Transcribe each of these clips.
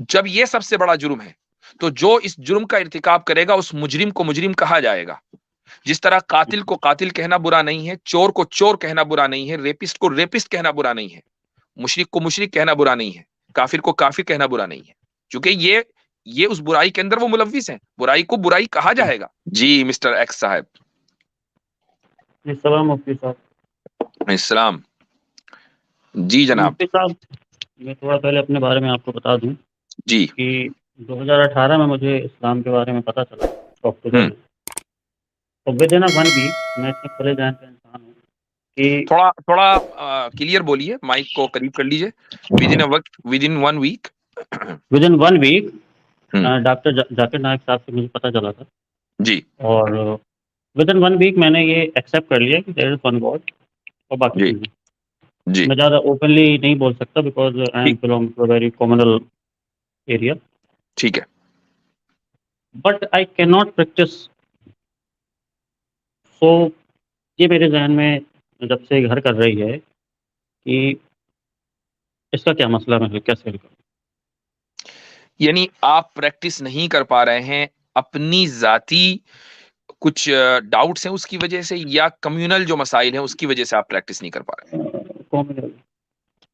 جب یہ سب سے بڑا جرم ہے تو جو اس جرم کا ارتکاب کرے گا اس مجرم کو مجرم کہا جائے گا. جس طرح قاتل کو قاتل کہنا برا نہیں ہے، چور کو چور کہنا برا نہیں ہے، ریپسٹ کو ریپسٹ کہنا برا نہیں ہے، مشرک کو مشرک کہنا برا نہیں ہے، کافر کو کافر کہنا برا نہیں ہے، کیونکہ یہ اس برائی کے اندر وہ ملوث ہیں، برائی کو برائی کہا جائے گا. جی مسٹر ایکس صاحب. السلام مفتی صاحب. السلام. جی جناب. مفتی صاحب، میں تھوڑا پہلے اپنے بارے میں آپ کو بتا دوں جی. کہ 2018 میں مجھے اسلام کے بارے میں پتہ چلا اکتوبر ہوں. میں. تو ود ان ون ویک میں اتنے کھلے ذہن کا انسان ہوں کہ تھوڑا تھوڑا کلیئر بولیے، مائک کو قریب کر لیجئے. With in one week. With in one week doctor Zakir Naik صاحب سے مجھے پتہ چلا تھا. جی اور ود ان ون ویک میں نے یہ ایکسیپٹ کر لیا کہ دیر از ون گاڈ اور باقی جی. چیزیں. جی میں زیادہ اوپنلی نہیں بول سکتا بیکاز آئی ایم ٹھیک. Belong to very communal area. ٹھیک ہے. But I can not practise. So یہ میرے ذہن میں جب سے گھر کر رہی ہے کہ اس کا کیا مسئلہ میں کیسے حل کروں. یعنی آپ پریکٹس نہیں کر پا رہے ہیں اپنی ذاتی کچھ ڈاؤٹس ہیں اس کی وجہ سے، یا کمیونل جو مسائل ہیں اس کی وجہ سے آپ پریکٹس نہیں کر پا رہے ہیں؟ Communal.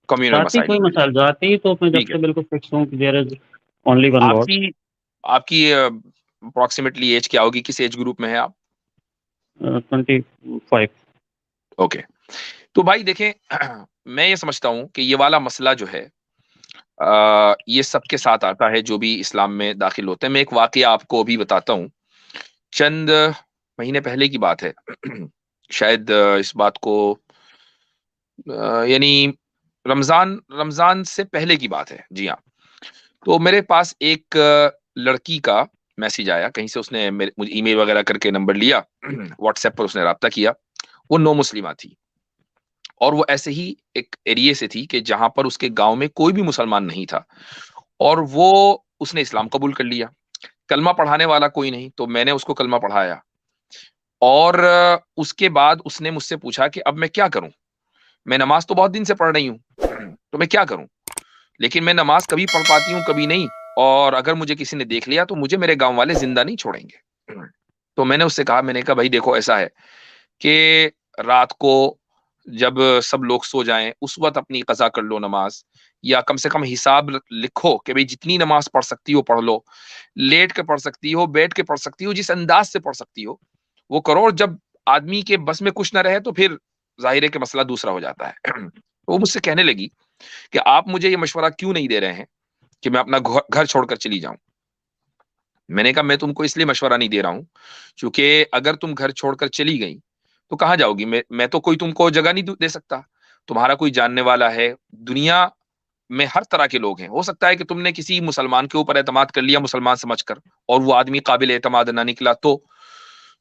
کمیونل ذاتی مسائل کوئی کی وجہ سے. مسائل ذاتی تو میں جب ٹھیک ہے. سے بالکل فکس ہوں کہ دیر از اونلی ون آپ گاڈ. کی آپ کی اپروکسیمیٹلی ایج کیا ہوگی؟ کس ایج گروپ میں ہیں آپ؟ 25. اوکے. تو بھائی دیکھیں، میں یہ سمجھتا ہوں کہ یہ والا مسئلہ جو ہے یہ سب کے ساتھ آتا ہے جو بھی اسلام میں داخل ہوتے ہیں. میں ایک واقعہ آپ کو بھی بتاتا ہوں. چند مہینے پہلے کی بات ہے، شاید اس بات کو یعنی رمضان سے پہلے کی بات ہے. جی ہاں. تو میرے پاس ایک لڑکی کا میسج آیا کہیں سے. اس نے مجھے ای میل وغیرہ کر کے نمبر لیا، واٹس ایپ پر اس نے رابطہ کیا. وہ نو مسلمہ تھی، اور وہ ایسے ہی ایک ایریے سے تھی کہ جہاں پر اس کے گاؤں میں کوئی بھی مسلمان نہیں تھا، اور اس نے اسلام قبول کر لیا. کلمہ پڑھانے والا کوئی نہیں، تو میں نے اس کو کلمہ پڑھایا. اور اس کے بعد اس نے مجھ سے پوچھا کہ اب میں کیا کروں، میں نماز تو بہت دن سے پڑھ رہی ہوں، تو میں کیا کروں، لیکن میں نماز کبھی پڑھ پاتی ہوں کبھی نہیں، اور اگر مجھے کسی نے دیکھ لیا تو مجھے میرے گاؤں والے زندہ نہیں چھوڑیں گے. تو میں نے اس سے کہا، میں نے کہا بھائی دیکھو ایسا ہے کہ رات کو جب سب لوگ سو جائیں اس وقت اپنی قضا کر لو نماز، یا کم سے کم حساب لکھو کہ بھئی جتنی نماز پڑھ سکتی ہو پڑھ لو، لیٹ کے پڑھ سکتی ہو، بیٹھ کے پڑھ سکتی ہو، جس انداز سے پڑھ سکتی ہو وہ کرو. اور جب آدمی کے بس میں کچھ نہ رہے تو پھر ظاہر ہے کہ مسئلہ دوسرا ہو جاتا ہے. تو وہ مجھ سے کہنے لگی کہ آپ مجھے یہ مشورہ کیوں نہیں دے رہے ہیں کہ میں اپنا گھر چھوڑ کر چلی جاؤں. میں نے کہا میں تم کو اس لیے مشورہ نہیں دے رہا ہوں کیونکہ اگر تم گھر چھوڑ کر چلی گئی تو کہاں جاؤ گی؟ میں تو کوئی تم کو جگہ نہیں دے سکتا. تمہارا کوئی جاننے والا ہے؟ دنیا میں ہر طرح کے لوگ ہیں. ہو سکتا ہے کہ تم نے کسی مسلمان کے اوپر اعتماد کر لیا مسلمان سمجھ کر، اور وہ آدمی قابل اعتماد نہ نکلا تو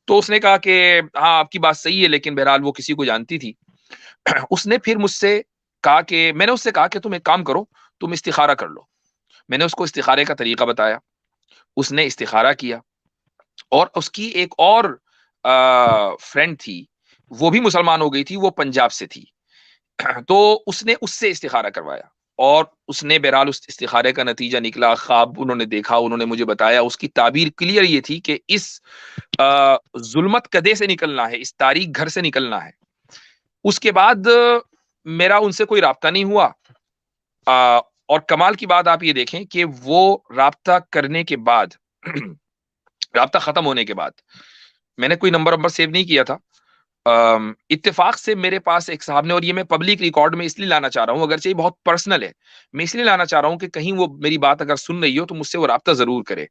اس نے کہا کہ ہاں آپ کی بات صحیح ہے، لیکن بہرحال وہ کسی کو جانتی تھی. اس نے پھر مجھ سے کہا کہ میں نے اس سے کہا کہ تم ایک کام کرو، تم استخارہ کر لو. میں نے اس کو استخارے کا طریقہ بتایا، اس نے استخارہ کیا. اور اس کی ایک اور فرینڈ تھی، وہ بھی مسلمان ہو گئی تھی، وہ پنجاب سے تھی. تو اس نے اس سے استخارہ کروایا، اور اس نے بہرحال اس استخارے کا نتیجہ نکلا. خواب انہوں نے دیکھا، انہوں نے مجھے بتایا. اس کی تعبیر کلیئر یہ تھی کہ اس ظلمت کدے سے نکلنا ہے، اس تاریک گھر سے نکلنا ہے. اس کے بعد میرا ان سے کوئی رابطہ نہیں ہوا. اور کمال کی بات آپ یہ دیکھیں کہ وہ رابطہ کرنے کے بعد رابطہ ختم ہونے کے بعد میں نے کوئی نمبر سیو نہیں کیا تھا. اتفاق سے میرے پاس ایک صاحب نے، اور یہ میں پبلک ریکارڈ میں اس لیے لانا چاہ رہا ہوں، اگرچہ یہ بہت پرسنل ہے، میں اس لیے لانا چاہ رہا ہوں کہ کہیں وہ میری بات اگر سن رہی ہو تو مجھ سے وہ رابطہ ضرور کرے.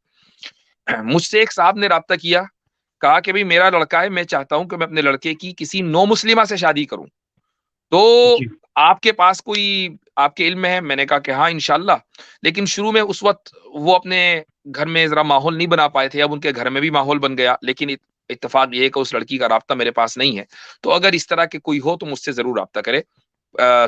مجھ سے ایک صاحب نے رابطہ کیا، کہا کہ بھئی میرا لڑکا ہے، میں چاہتا ہوں کہ میں اپنے لڑکے کی کسی نو مسلمہ سے شادی کروں، تو جی آپ کے پاس کوئی آپ کے علم میں ہے؟ میں نے کہا کہ ہاں انشاءاللہ. لیکن شروع میں اس وقت وہ اپنے گھر میں ذرا ماحول نہیں بنا پائے تھے، اب ان کے گھر میں بھی ماحول بن گیا. لیکن اتفاق یہ ہے کہ اس لڑکی کا رابطہ میرے پاس نہیں ہے. تو اگر اس طرح کے کوئی ہو تو مجھ سے ضرور رابطہ کرے.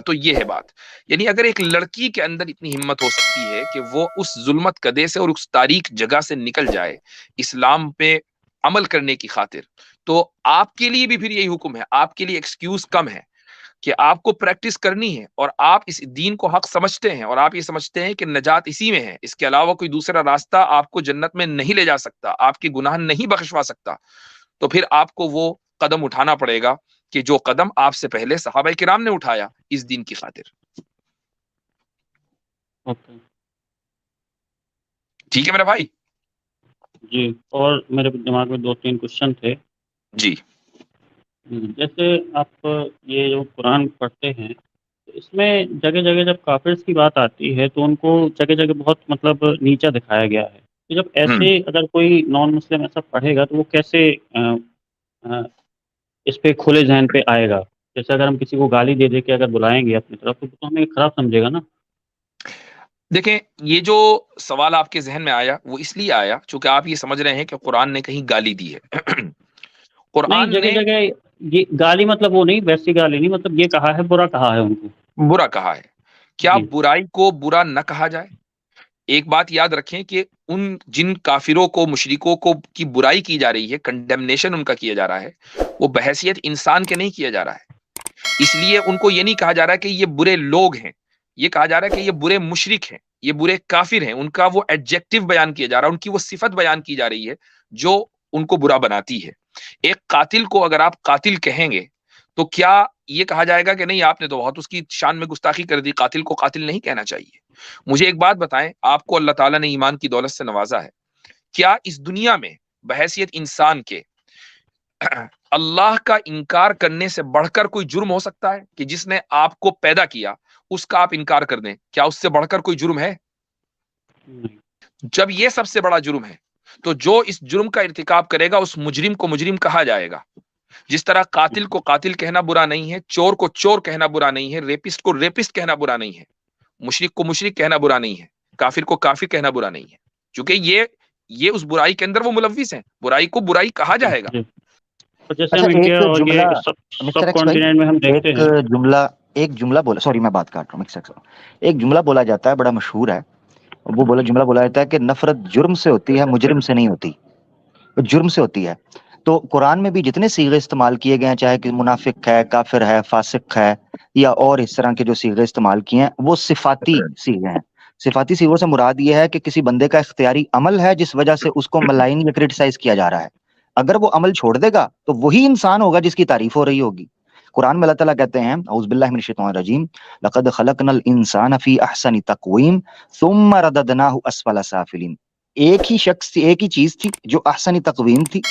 تو یہ ہے بات. یعنی اگر ایک لڑکی کے اندر اتنی ہمت ہو سکتی ہے کہ وہ اس ظلمت کدے سے اور اس تاریک جگہ سے نکل جائے اسلام پہ عمل کرنے کی خاطر، تو آپ کے لیے بھی پھر یہی حکم ہے، آپ کے لیے ایکسکیوز کم ہے. کہ آپ کو پریکٹس کرنی ہے اور آپ اس دین کو حق سمجھتے ہیں اور آپ یہ سمجھتے ہیں کہ نجات اسی میں ہے، اس کے علاوہ کوئی دوسرا راستہ آپ کو جنت میں نہیں لے جا سکتا، آپ کے گناہ نہیں بخشوا سکتا، تو پھر آپ کو وہ قدم اٹھانا پڑے گا کہ جو قدم آپ سے پہلے صحابہ کرام نے اٹھایا اس دین کی خاطر. اوکے. ٹھیک ہے میرے بھائی؟ جی، اور میرے دماغ میں 2-3 کوشچن تھے. جی جیسے آپ یہ جو قرآن پڑھتے ہیں، تو اس میں جگہ جگہ جب کافرز کی بات آتی ہے تو ان کو جگہ جگہ بہت مطلب نیچا دکھایا گیا ہے. تو جب ہوں ایسے اگر کوئی نان مسلم ایسا پڑھے گا تو وہ کیسے اس پہ کھلے ذہن پہ آئے گا؟ جیسے اگر ہم کسی کو گالی دے کے اگر بلائیں گے اپنی طرف تو ہمیں خراب سمجھے گا نا. دیکھیں، یہ جو سوال آپ کے ذہن میں آیا وہ اس لیے آیا چونکہ آپ یہ سمجھ رہے ہیں کہ قرآن نے کہیں گالی دی ہے. نہیں، قرآن جگہ نے جگہ یہ گالی مطلب وہ نہیں، ویسی گالی نہیں، مطلب یہ کہا ہے، برا کہا ہے ان کو. برا کہا ہے. کیا جی. برائی کو برا نہ کہا جائے؟ ایک بات یاد رکھیں کہ ان جن کافروں کو، مشرکوں کو کی برائی کی جا رہی ہے، کنڈیمنیشن ان کا کیا جا رہا ہے، وہ بحیثیت انسان کے نہیں کیا جا رہا ہے. اس لیے ان کو یہ نہیں کہا جا رہا کہ یہ برے لوگ ہیں، یہ کہا جا رہا ہے کہ یہ برے مشرک ہیں، یہ برے کافر ہیں. ان کا وہ ایڈجیکٹو بیان کیا جا رہا ہے، ان کی وہ صفت بیان کی جا رہی ہے جو ان کو برا بناتی ہے. ایک قاتل کو اگر آپ قاتل کہیں گے تو کیا یہ کہا جائے گا کہ نہیں آپ نے تو بہت اس کی شان میں گستاخی کر دی، قاتل کو قاتل نہیں کہنا چاہیے؟ مجھے ایک بات بتائیں، آپ کو اللہ تعالیٰ نے ایمان کی دولت سے نوازا ہے، کیا اس دنیا میں بحیثیت انسان کے اللہ کا انکار کرنے سے بڑھ کر کوئی جرم ہو سکتا ہے کہ جس نے آپ کو پیدا کیا اس کا آپ انکار کر دیں؟ کیا اس سے بڑھ کر کوئی جرم ہے؟ نہیں. جب یہ سب سے بڑا جرم ہے تو جو اس جرم کا ارتکاب کرے گا اس مجرم کو مجرم کہا جائے گا. جس طرح قاتل کو قاتل کہنا برا نہیں ہے، چور کو چور کہنا برا نہیں ہے، ریپسٹ کو ریپسٹ کہنا برا نہیں ہے، مشرک کو مشرک کہنا برا نہیں ہے، کافر کو کافر کہنا برا نہیں ہے، کیونکہ یہ اس برائی کے اندر وہ ملوث ہیں، برائی کو برائی کہا جائے گا. جی. اور جیسے اچھا، ہم ایک انڈیا اور جملہ، یہ سب مسٹر ایکس بھائی، کانٹیننٹ میں ہم دیکھتے ایک ہیں. جملہ ایک جملہ بولا، سوری میں بات کاٹ رہا ہوں، مسٹر ایکس بھائی، ایک جملہ بولا جاتا ہے، بڑا مشہور ہے. وہ جملہ بولا جاتا ہے کہ نفرت جرم سے ہوتی ہے، مجرم سے نہیں ہوتی، جرم سے ہوتی ہے. تو قرآن میں بھی جتنے صیغے استعمال کیے گئے ہیں، چاہے کہ منافق ہے، کافر ہے، فاسق ہے، یا اور اس طرح کے جو صیغے استعمال کیے ہیں، وہ صفاتی صیغے ہیں. صفاتی صیغوں سے مراد یہ ہے کہ کسی بندے کا اختیاری عمل ہے جس وجہ سے اس کو ملائن یا کرٹیسائز کیا جا رہا ہے. اگر وہ عمل چھوڑ دے گا تو وہی انسان ہوگا جس کی تعریف ہو رہی ہوگی. قرآن میں اللہ تعالیٰ کہتے ہیں، اعوذ باللہ من الشیطان الرجیم، لقد خلقنا الانسان فی احسن تقویم ثم رددناہ اسفل سافلین. ایک ہی شخص تھی، ایک ہی چیز تھی جو احسن تقویم تھی،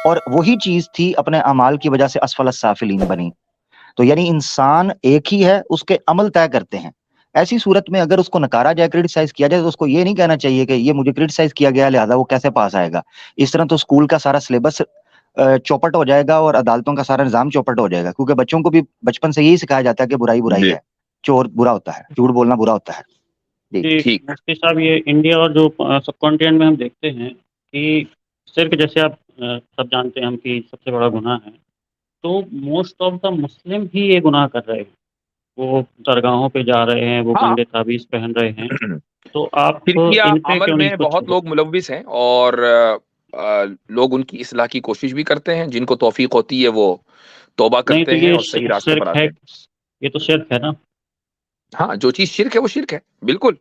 اور وہی چیز تھی اپنے اعمال کی وجہ سے اسفل السافلین بنی. تو یعنی انسان ایک ہی ہے، اس کے عمل طے کرتے ہیں. ایسی صورت میں اگر اس کو نکارا جائے، کرٹیسائز کیا جائے، تو اس کو یہ نہیں کہنا چاہیے کہ یہ مجھے کرٹیسائز کیا گیا لہذا وہ کیسے پاس آئے گا. اس طرح تو اسکول کا سارا سلیبس چوپٹ ہو جائے گا اور عدالتوں کا سارا نظام چوپٹ ہو جائے گا، کیونکہ بچوں کو بھی بچپن سے یہی سکھایا جاتا ہے کہ برائی برائی جی ہے، چور برا ہوتا ہے، جھوٹ بولنا برا ہوتا ہے. جی جی ٹھیک. مفتی صاحب، یہ انڈیا اور جو سب کانٹیننٹ میں ہم دیکھتے ہیں کہ شرک، جیسے آپ سب جانتے ہیں ہم کہ سب سے بڑا گناہ ہے. تو موسٹ آف دا مسلم ہی یہ گناہ کر رہے ہیں، وہ درگاہوں پہ جا رہے ہیں، وہ ہاں، گندے تعویذ پہن رہے ہیں. تو آپ شرکیہ ان پہ عمل کیوں نہیں میں کچھ؟ بہت لوگ ملوث ہیں اور لوگ ان کی اصلاح کی کوشش بھی کرتے ہیں، جن کو توفیق ہوتی ہے وہ توبہ نہیں تو کرتے ہیں یہ اور صحیح راستے پر شرک ہے، آتے ہیں. یہ تو شرک ہے نا. ہاں، جو چیز شرک ہے وہ شرک ہے، بالکل.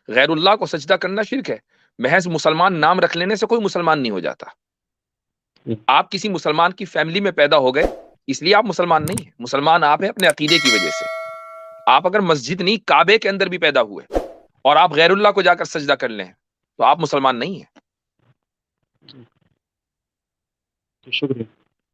غیر اللہ کو سجدہ کرنا شرک ہے. محض مسلمان نام رکھ لینے سے کوئی مسلمان نہیں ہو جاتا. جی. آپ کسی مسلمان کی فیملی میں پیدا ہو گئے اس لیے آپ مسلمان نہیں ہیں. مسلمان آپ ہیں اپنے عقیدے کی وجہ سے. آپ اگر مسجد نہیں کعبے کے اندر بھی پیدا ہوئے اور آپ غیر اللہ کو جا کر سجدہ کر لیں تو آپ مسلمان نہیں ہیں. شکریہ.